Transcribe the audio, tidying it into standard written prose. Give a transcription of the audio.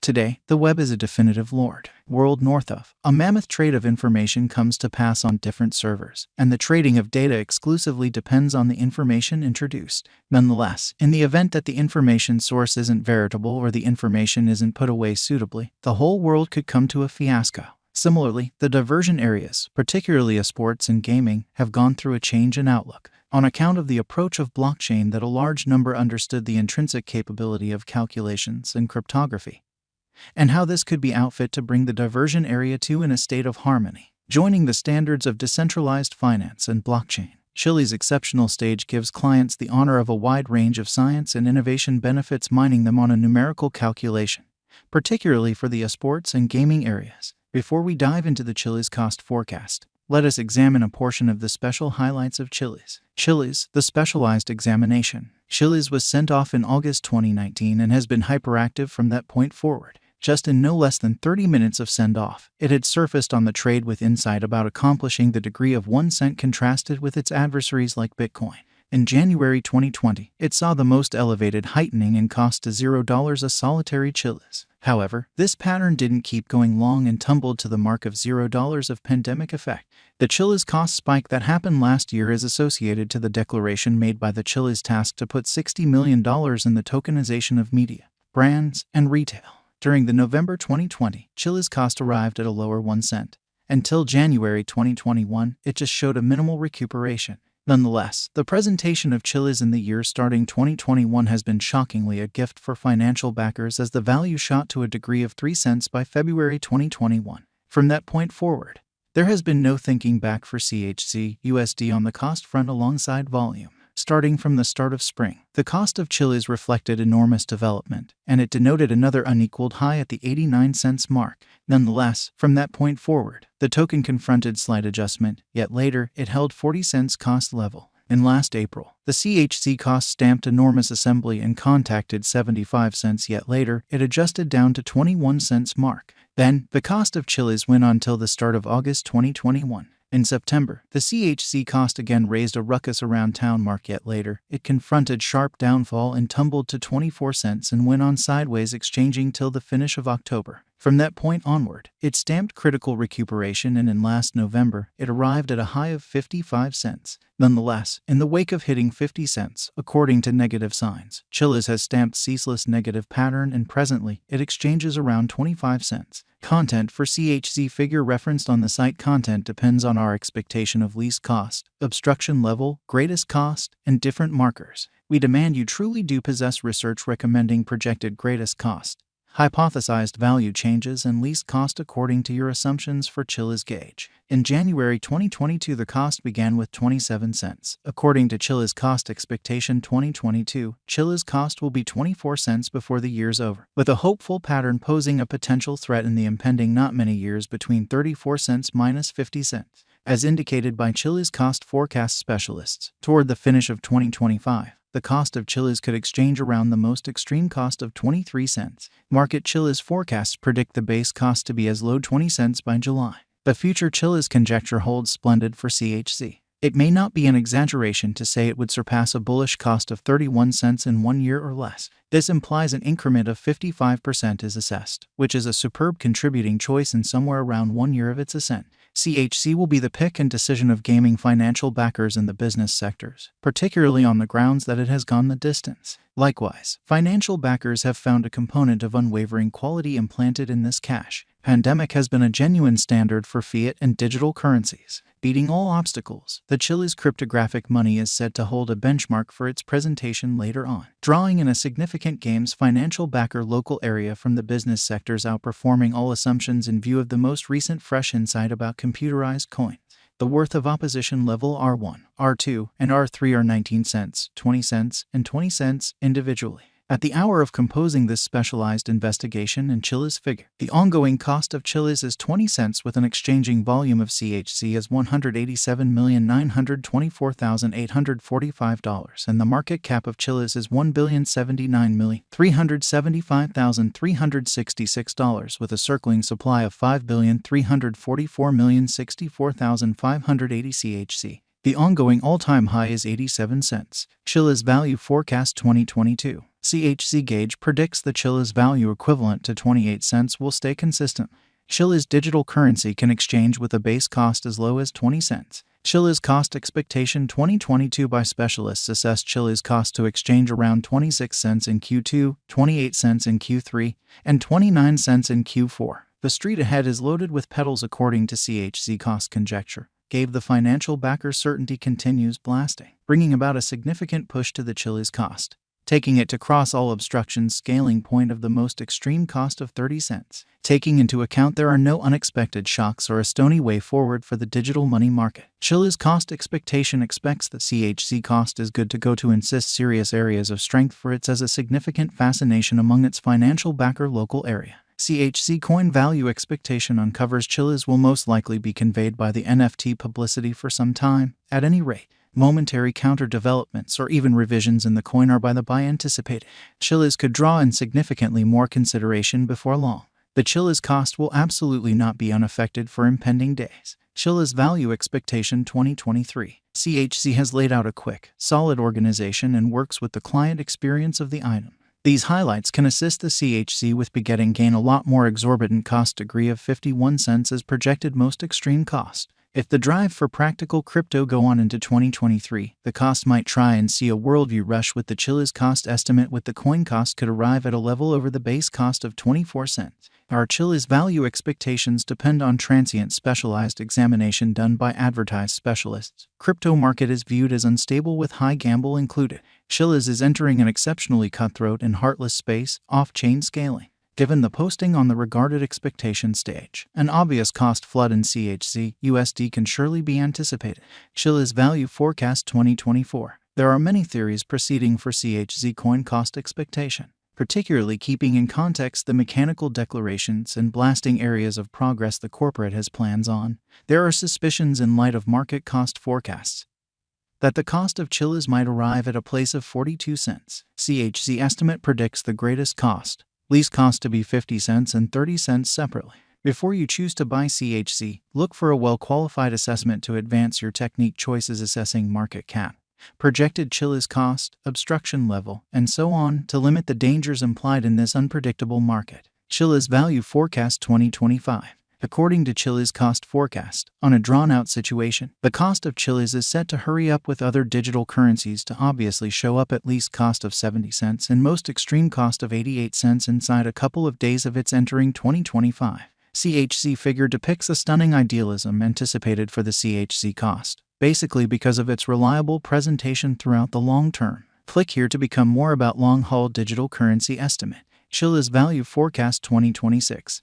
Today, the web is a definitive world north of. A mammoth trade of information comes to pass on different servers, and the trading of data exclusively depends on the information introduced. Nonetheless, in the event that the information source isn't veritable or the information isn't put away suitably, the whole world could come to a fiasco. Similarly, the diversion areas, particularly sports and gaming, have gone through a change in outlook on account of the approach of blockchain that a large number understood the intrinsic capability of calculations and cryptography, and how this could be outfit to bring the diversion area to in a state of harmony, joining the standards of decentralized finance and blockchain. Chiliz exceptional stage gives clients the honor of a wide range of science and innovation benefits, mining them on a numerical calculation, particularly for the esports and gaming areas. Before we dive into the Chiliz cost forecast, let us examine a portion of the special highlights of Chiliz. Chiliz, the specialized examination. Chiliz was sent off in August 2019 and has been hyperactive from that point forward. Just in no less than 30 minutes of send-off, it had surfaced on the trade with insight about accomplishing the degree of 1 cent contrasted with its adversaries like Bitcoin. In January 2020, it saw the most elevated heightening in cost to $0 a solitary Chiliz. However, this pattern didn't keep going long and tumbled to the mark of $0 of pandemic effect. The Chiliz cost spike that happened last year is associated to the declaration made by the Chiliz task to put $60 million in the tokenization of media, brands, and retail. During the November 2020, Chiliz cost arrived at a lower 1 cent. Until January 2021, it just showed a minimal recuperation. Nonetheless, the presentation of Chiliz in the year starting 2021 has been shockingly a gift for financial backers, as the value shot to a degree of 3 cents by February 2021. From that point forward, there has been no thinking back for CHZ USD on the cost front alongside volume. Starting from the start of spring, the cost of Chiliz reflected enormous development, and it denoted another unequaled high at the 89 cents mark. Nonetheless, from that point forward, the token confronted slight adjustment, yet later it held 40 cents cost level. In last April, the CHZ cost stamped enormous assembly and contacted 75 cents, yet later it adjusted down to 21 cents mark. Then, the cost of Chiliz went on till the start of August 2021. In September, the CHZ cost again raised a ruckus around town mark, yet later it confronted sharp downfall and tumbled to 24 cents and went on sideways, exchanging till the finish of October. From that point onward, it stamped critical recuperation, and in last November, it arrived at a high of 55 cents. Nonetheless, in the wake of hitting 50 cents, according to Negative Signs, Chiliz has stamped ceaseless negative pattern, and presently, it exchanges around 25 cents. Content for CHZ figure referenced on the site. Content depends on our expectation of least cost, obstruction level, greatest cost, and different markers. We demand you truly do possess research recommending projected greatest cost, hypothesized value changes, and least cost according to your assumptions for Chiliz gauge. In January 2022, the cost began with 27 cents. According to Chiliz cost expectation 2022, Chiliz cost will be 24 cents before the year's over, with a hopeful pattern posing a potential threat in the impending not many years between 34 cents minus 50 cents. As indicated by Chiliz cost forecast specialists, toward the finish of 2025, the cost of Chiliz could exchange around the most extreme cost of 23 cents. Market Chiliz forecasts predict the base cost to be as low 20 cents by July. The future Chiliz conjecture holds splendid for CHZ. It may not be an exaggeration to say it would surpass a bullish cost of 31 cents in 1 year or less. This implies an increment of 55% is assessed, which is a superb contributing choice in somewhere around 1 year of its ascent. CHZ will be the pick and decision of gaming financial backers in the business sectors, particularly on the grounds that it has gone the distance. Likewise, financial backers have found a component of unwavering quality implanted in this cash. Pandemic has been a genuine standard for fiat and digital currencies. Beating all obstacles, the Chiliz cryptographic money is said to hold a benchmark for its presentation later on, drawing in a significant games financial backer local area from the business sectors, outperforming all assumptions in view of the most recent fresh insight about computerized coins. The worth of opposition level R1, R2, and R3 are 19 cents, 20 cents, and 20 cents individually. At the hour of composing this specialized investigation and Chiliz figure, the ongoing cost of Chiliz is 20 cents with an exchanging volume of CHZ as $187,924,845, and the market cap of Chiliz is $1,079,375,366 with a circling supply of 5,344,064,580 CHZ. The ongoing all-time high is 87 cents. Chiliz value forecast 2022. CHZ Gauge predicts the Chile's value equivalent to 28 cents will stay consistent. Chile's digital currency can exchange with a base cost as low as 20 cents. Chile's cost expectation 2022 by specialists assess Chile's cost to exchange around 26 cents in Q2, 28 cents in Q3, and 29 cents in Q4. The street ahead is loaded with pedals according to CHZ cost conjecture. Gave the financial backer certainty continues blasting, bringing about a significant push to the Chile's cost, taking it to cross all obstructions scaling point of the most extreme cost of 30 cents. Taking into account there are no unexpected shocks or a stony way forward for the digital money market. Chile's cost expectation expects that CHZ cost is good to go to insist serious areas of strength for its as a significant fascination among its financial backer local area. CHZ coin value expectation uncovers Chile's will most likely be conveyed by the NFT publicity for some time. At any rate, momentary counter-developments or even revisions in the coin are by the by anticipated. Chile's could draw in significantly more consideration before long. The Chile's cost will absolutely not be unaffected for impending days. Chile's value expectation 2023. CHZ has laid out a quick, solid organization and works with the client experience of the item. These highlights can assist the CHZ with begetting gain a lot more exorbitant cost degree of 51 cents as projected most extreme cost. If the drive for practical crypto go on into 2023, the cost might try and see a worldview rush with the Chile's cost estimate with the coin cost could arrive at a level over the base cost of 24 cents. Our Chile's value expectations depend on transient specialized examination done by advertised specialists. Crypto market is viewed as unstable with high gamble included. Chile's is entering an exceptionally cutthroat and heartless space, off-chain scaling. Given the posting on the regarded expectation stage, an obvious cost flood in CHZ USD can surely be anticipated. Chile's value forecast 2024. There are many theories proceeding for CHZ coin cost expectation, particularly keeping in context the mechanical declarations and blasting areas of progress the corporate has plans on. There are suspicions in light of market cost forecasts that the cost of Chile's might arrive at a place of 42 cents. CHZ estimate predicts the greatest cost, least cost to be 50 cents and 30 cents separately. Before you choose to buy CHZ, look for a well-qualified assessment to advance your technique choices assessing market cap, projected Chile's cost, obstruction level, and so on to limit the dangers implied in this unpredictable market. Chile's value forecast 2025. According to Chile's cost forecast, on a drawn-out situation, the cost of Chile's is set to hurry up with other digital currencies to obviously show up at least cost of 70 cents and most extreme cost of 88 cents inside a couple of days of its entering 2025. CHZ figure depicts a stunning idealism anticipated for the CHZ cost, basically because of its reliable presentation throughout the long term. Click here to become more about long-haul digital currency estimate. Chile's value forecast 2026.